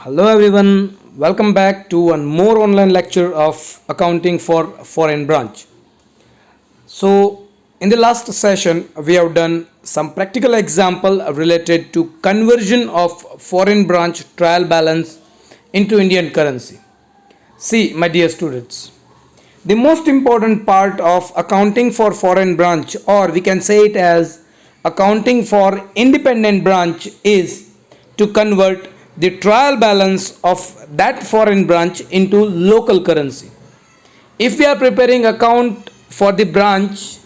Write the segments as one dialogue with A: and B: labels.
A: Hello everyone, welcome back to one more online lecture of accounting for foreign branch. So in the last session we have done some practical example related to conversion of foreign branch trial balance into Indian currency. See my dear students, the most important part of accounting for foreign branch, or we can say it as accounting for independent branch, is to convert the trial balance of that foreign branch into local currency. If we are preparing account for the branch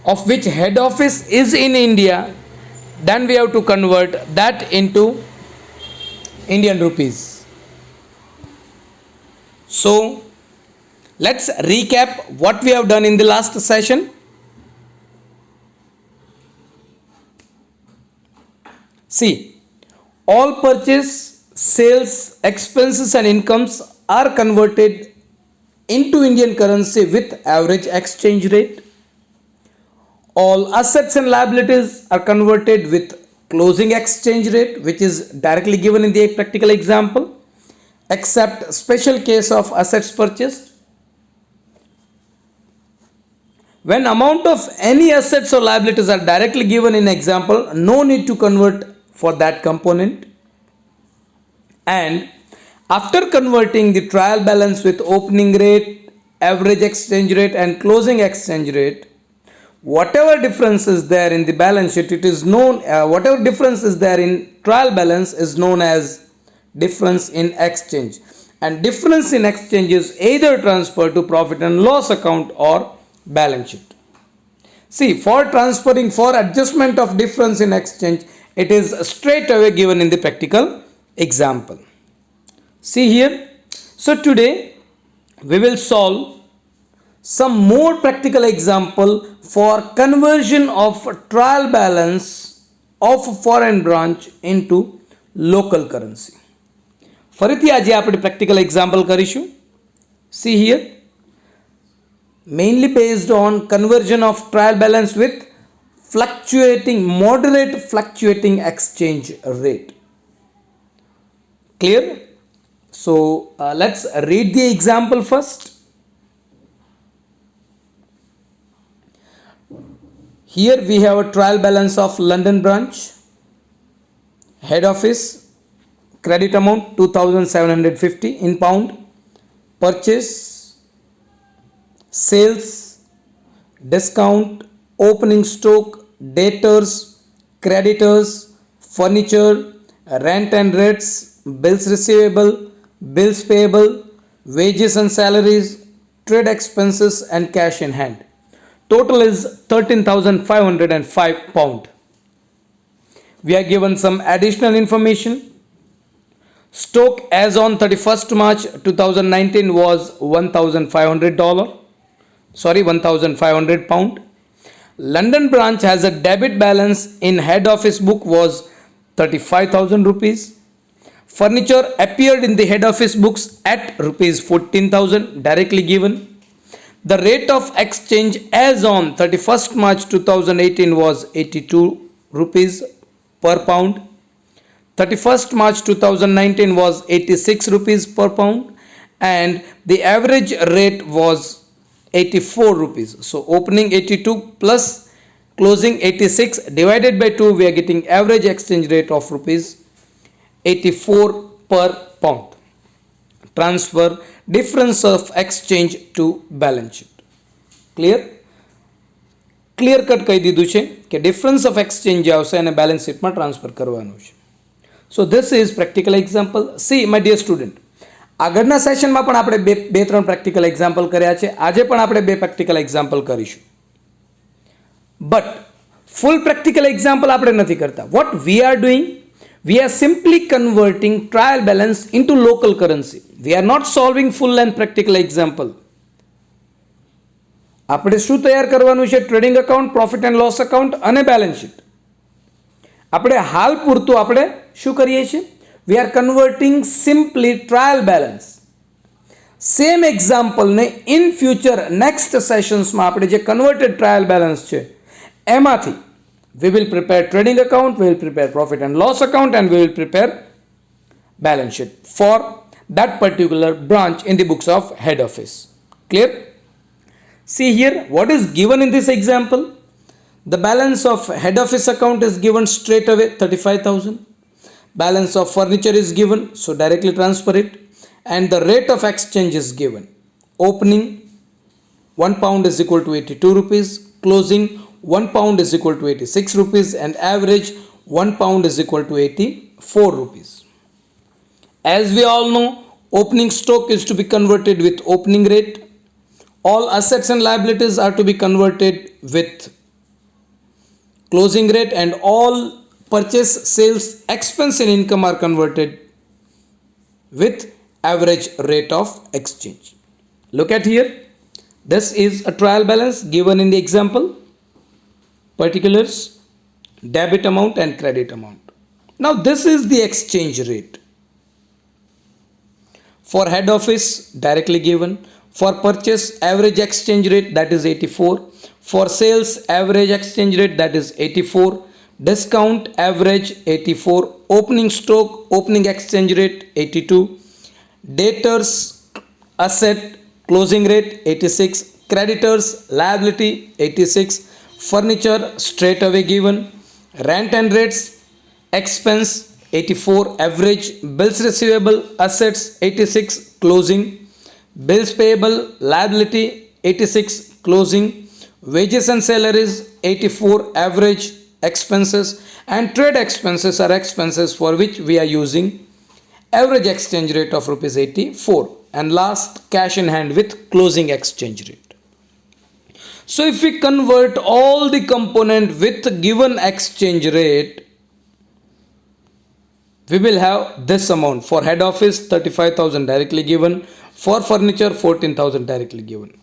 A: of which head office is in India, then we have to convert that into Indian rupees. So let's recap what we have done in the last session. See, all purchase, sales, expenses and incomes are converted into Indian currency with average exchange rate. All assets and liabilities are converted with closing exchange rate, which is directly given in the practical example, except special case of assets purchased. When amount of any assets or liabilities are directly given in example, no need to convert for that component. And after converting the trial balance with opening rate, average exchange rate and closing exchange rate, whatever difference is there in the balance sheet, it is known, whatever difference is there in trial balance is known as difference in exchange. And difference in exchange is either transferred to profit and loss account or balance sheet. See, for transferring, for adjustment of difference in exchange, it is straight away given in the practical example. See here. So today we will solve some more practical example for conversion of trial balance of foreign branch into local currency. ફરીથી આજે આપણે practical example કરીશું. See here. Mainly based on conversion of trial balance with moderate fluctuating exchange rate. Clear? So let's read the example first. Here we have a trial balance of London branch. Head office, credit amount 2,750 in pound. Purchase, sales, discount, opening stock, debtors, creditors, furniture, rent and rates, bills receivable, bills payable, wages and salaries, trade expenses and cash in hand. Total is 13,505 pound. We are given some additional information. Stock as on 31st March 2019 was $1,500 pound. London branch has a debit balance in head office book was 35,000 rupees. Furniture appeared in the head office books at rupees 14,000 directly given. The rate of exchange as on 31st March 2018 was 82 rupees per pound. 31st March 2019 was 86 rupees per pound and the average rate was 84 rupees. So opening 82 plus closing 86 divided by 2, we are getting average exchange rate of rupees 84 per pound. Transfer difference of exchange to balance sheet. Clear? Clear cut કહી દીધું છે કે difference of exchange આવશે અને balance sheet માં transfer કરવાનું છે. So this is practical example. See my dear student, આગળના સેશનમાં પણ આપણે બે ત્રણ પ્રેક્ટિકલ એક્ઝામ્પલ કર્યા છે. આજે પણ આપણે બે પ્રેક્ટિકલ એક્ઝામ્પલ કરીશું. બટ ફૂલ પ્રેક્ટિકલ એક્ઝામ્પલ આપણે નથી કરતા. What we are doing, we are simply converting trial balance into local currency. We are not solving full and practical example. આપણે શું તૈયાર કરવાનું છે? Trading account, profit and loss account અને balance sheet. આપણે હાલ પૂરતું આપણે શું કરીએ છીએ? We are converting simply trial balance. Same example ને in future next sessions માં આપણે જે converted trial balance છે એમાંથી we will prepare trading account, we will prepare profit and loss account and we will prepare balance sheet for that particular branch in the books of head office. Clear? See here what is given in this example. The balance of head office account is given straight away 35,000. Balance of furniture is given, so directly transfer it. And the rate of exchange is given. Opening 1 pound is equal to 82 rupees. Closing 1 pound is equal to 86 rupees. And average 1 pound is equal to 84 rupees. As we all know, opening stock is to be converted with opening rate. All assets and liabilities are to be converted with closing rate, and all purchase, sales, expense and income are converted with average rate of exchange. Look at here. This is a trial balance given in the example. Particulars, debit amount and credit amount. Now this is the exchange rate. For head office, directly given. For purchase, average exchange rate, that is 84. For sales, average exchange rate, that is 84. Discount, average 84. Opening stock, opening exchange rate 82. Debtors, asset, closing rate 86. Creditors, liability 86. Furniture, straight away given. Rent and rates, expense 84. Average. Bills receivable, assets 86. Closing. Bills payable, liability 86. Closing. Wages and salaries 84. Average. Expenses. And trade expenses are expenses for which we are using average exchange rate of rupees 84. And last, cash in hand with closing exchange rate. So if we convert all the component with given exchange rate, we will have this amount. For head office, 35,000 directly given. For furniture, 14,000 directly given.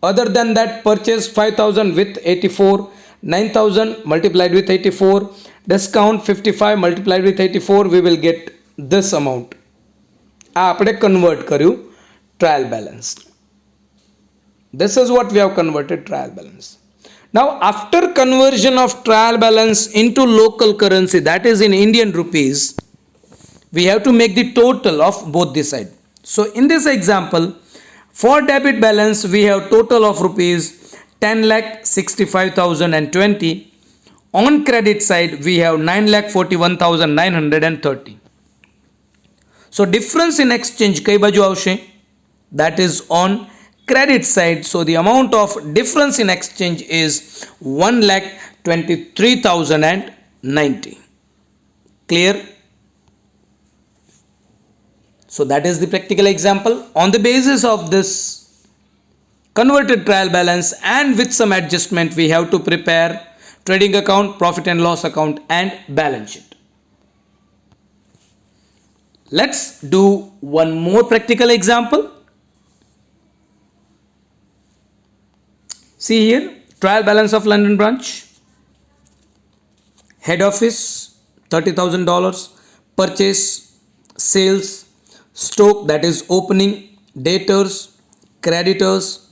A: Other than that, purchase 5,000 with 84. 9,000 multiplied with 84. Discount 55 multiplied with 84. We will get this amount. આપણે convert કર્યું trial balance. This is what we have converted trial balance. Now after conversion of trial balance into local currency, that is in Indian rupees, we have to make the total of both the side. So in this example, for debit balance we have total of rupees 10,65,020. On credit side we have 9,41,930. So difference in exchange kei baju avse? That is on credit side. So the amount of difference in exchange is 1,23,090. Clear? So that is the practical example. On the basis of this converted trial balance and with some adjustment, we have to prepare trading account, profit and loss account and balance sheet. Let's do one more practical example. See here, trial balance of London branch. Head office, $30,000. Purchase, sales, stock, that is opening, debtors, creditors,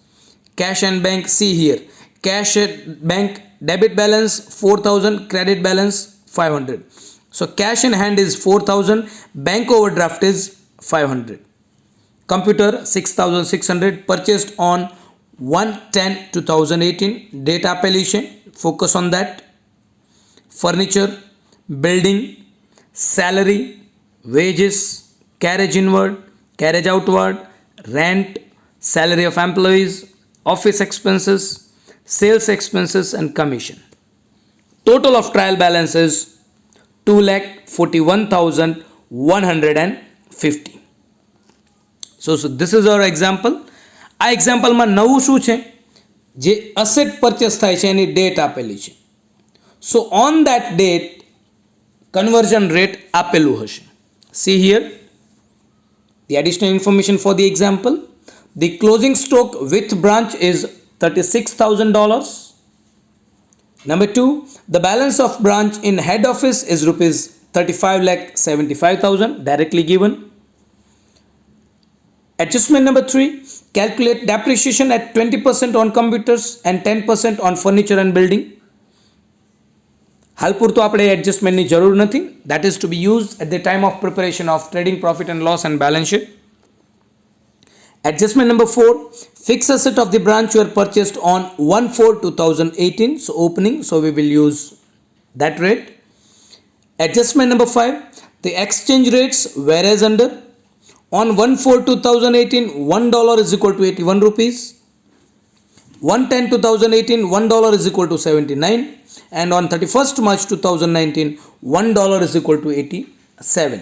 A: cash and bank. See here, cash at bank, debit balance 4,000, credit balance 500. So cash in hand is 4,000, bank overdraft is 500. Computer 6,600, purchased on 1/10/2018. Date appellation, focus on that. Furniture, building, salary, wages, carriage inward, carriage outward, rent, salary of employees, office expenses, sales expenses and commission. Total of trial balance is 2,41,150. So this is our example. આ એક્ઝામ્પલમાં નવું શું છે? જે asset purchase થાય છે એની date આપેલી છે. So on that date conversion rate આપેલું હશે. C here the additional information for the example. The closing stock with branch is $36,000. Number 2, the balance of branch in head office is rupees 35,75,000 directly given. Adjustment number 3, calculate depreciation at 20% on computers and 10% on furniture and building. હાલ પૂરતું આપણે એડજસ્ટમેન્ટની જરૂર નથી. That is to be use at the time of preparation of trading profit and loss and balance sheet. Adjustment number 4, fixed asset of the branch were purchased on 1/4/2018, so opening, so we will use that rate. Adjustment number 5, the exchange rates were as under: on 1/4/2018, $1 is equal to 81 rupees, 1/10/2018, $1 is equal to 79, and on 31st March 2019, $1 is equal to 87.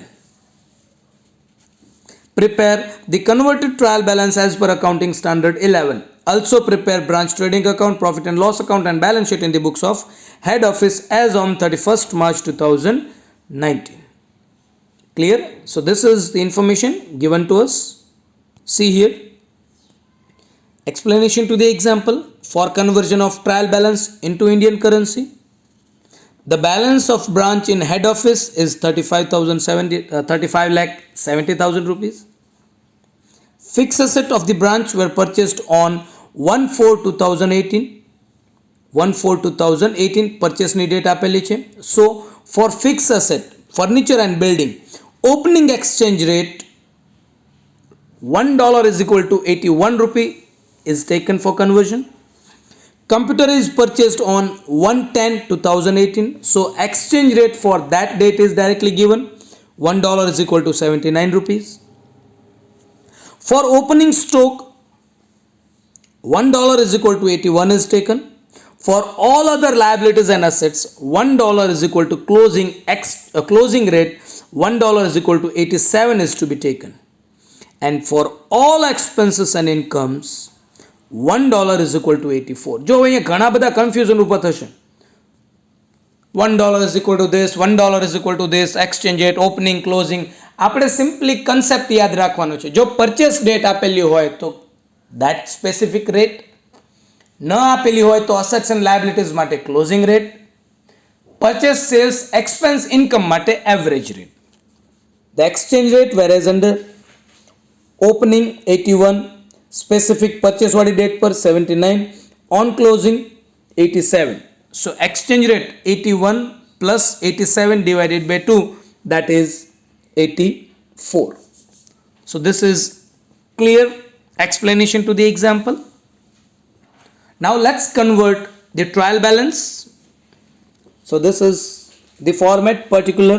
A: Prepare the converted trial balance as per accounting standard 11. Also prepare branch trading account, profit and loss account and balance sheet in the books of head office as on 31st March 2019. Clear? So this is the information given to us. See here. Explanation to the example for conversion of trial balance into Indian currency. The balance of branch in head office is 35,70,000 rupees. Fixed asset of the branch were purchased on 1/4/2018. 1/4/2018 purchase ni date આપેલી છે. So for fixed asset, furniture and building, opening exchange rate $1 is equal to 81 rupee is taken for conversion. Computer is purchased on 1/10/2018, so exchange rate for that date is directly given. $1 is equal to 79 rupees. For opening stock, $1 is equal to 81 is taken. For all other liabilities and assets, $1 is equal to closing rate, $1 is equal to 87 is to be taken. And for all expenses and incomes, $1 is equal to 84. જો અહીંયા ઘણા બધા confusion ઊભા થશે. $1 is equal to this, $1 is equal to this, exchange rate, opening, closing. આપણે simply concept યાદ રાખવાનો છે. જો પરચેસ ડેટ આપેલી હોય તો that specific rate, ન આપેલી હોય તો assets and liabilities માટે closing rate, purchase, sales, expense, income માટે average rate. The exchange rate whereas under opening 81, specific purchase वाली डेट पर 79, on closing 87. So exchange rate 81 plus 87 divided by 2, that is 84. So this is clear explanation to the example. Now let's convert the trial balance. So this is the format: particular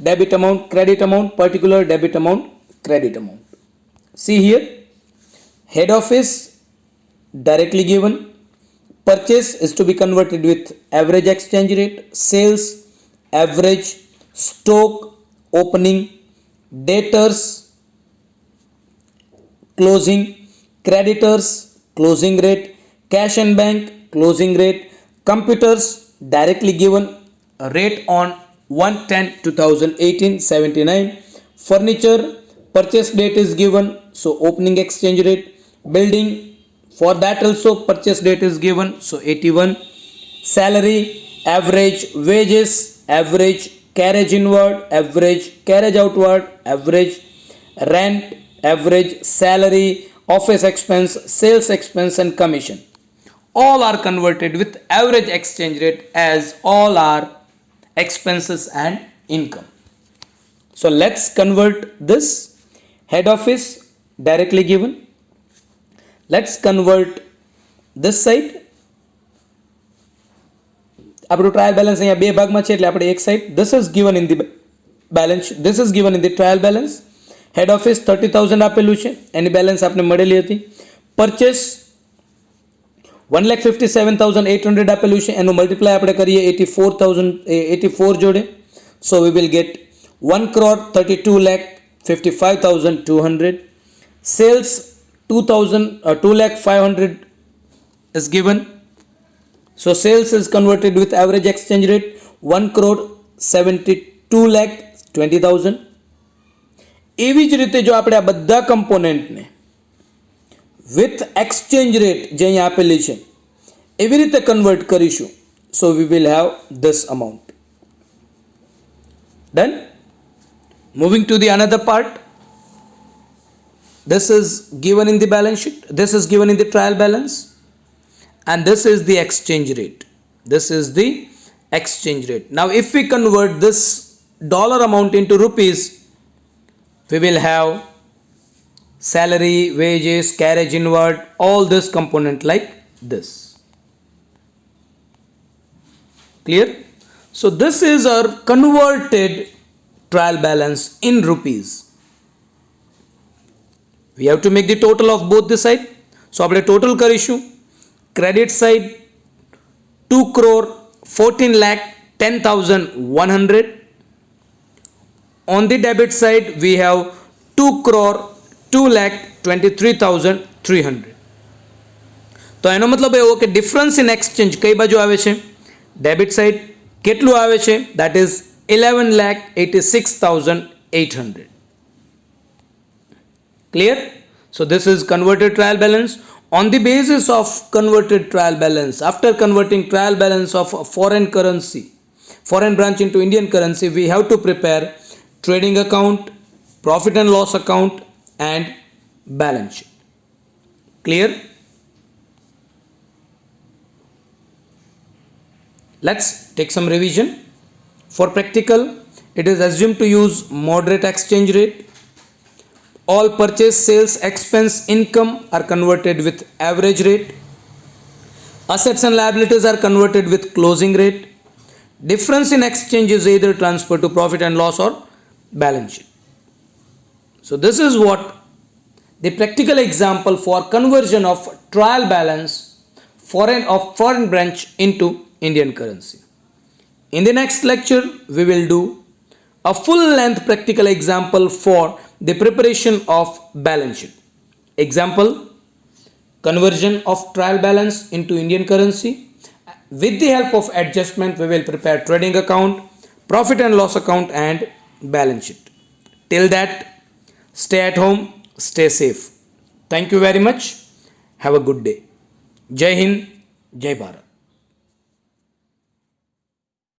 A: debit amount, credit amount, particular debit amount, credit amount. See here. Head office directly given. Purchase is to be converted with average exchange rate. Sales, average. Stock, opening. Debtors, closing. Creditors, closing rate. Cash and bank, closing rate. Computers directly given. Rate on 1/10/2018, 79. Furniture, purchase date is given, so opening exchange rate. Building, for that also purchase date is given, so 81. Salary, average. Wages, average. Carriage inward, average. Carriage outward, average. Rent, average. Salary, office expense, sales expense and commission, all are converted with average exchange rate, as all are expenses and income. So let's convert this. Head office directly given. Let's convert this side. આપણું trial balance અહીંયા બે ભાગમાં છે એટલે આપણે એક side, this is given in the balance, this is given in the trial balance. Head office 30,000 આપેલું છે, એની બેલેન્સ આપણે મળેલી હતી. પરચેસ 1,57,800 આપેલું છે, એનું મલ્ટીપ્લાય આપણે કરીએ 84 જોડે, so we will get 1,32,55,200. Sales 2,05,000 is given. So sales is converted with average exchange rate 1,72,20,000. એવી જ રીતે જો આપણે આ બધા કમ્પોનેન્ટને વિથ એક્સચેન્જ રેટ જે અહીંયા આપેલી છે એવી રીતે કન્વર્ટ કરીશું, so we will have this amount. Done. Moving to the another part. This is given in the balance sheet, this is given in the trial balance, and this is the exchange rate. This is the exchange rate. Now if we convert this dollar amount into rupees, we will have salary, wages, carriage inward, all this component like this. Clear? So this is our converted trial balance in rupees. We have to make the total of both the side. So આપણે total કરીશું. Credit side 2 crore 14 lakh 10,100. On the debit side we have 2 crore 2 lakh 23,300. તો એનો મતલબ એવો કે difference in exchange કઈ બાજુ આવે છે? ડેબિટ સાઇડ કેટલું આવે છે? that is 11,86,800. Clear? So this is converted trial balance. On the basis of converted trial balance, after converting trial balance of a foreign currency, foreign branch into Indian currency, we have to prepare trading account, profit and loss account and balance sheet. Clear? Let's take some revision. For practical, it is assumed to use moderate exchange rate. All purchase, sales, expense, income are converted with average rate. Assets and liabilities are converted with closing rate. Difference in exchange is either transferred to profit and loss or balance sheet. So this is what the practical example for conversion of trial balance foreign branch into Indian currency. In the next lecture, we will do a full length practical example for the preparation of balance sheet. Example, conversion of trial balance into Indian currency. With the help of adjustment, we will prepare trading account, profit and loss account and balance sheet. Till that, stay at home, stay safe. Thank you very much. Have a good day. Jai Hind, Jai Bharat.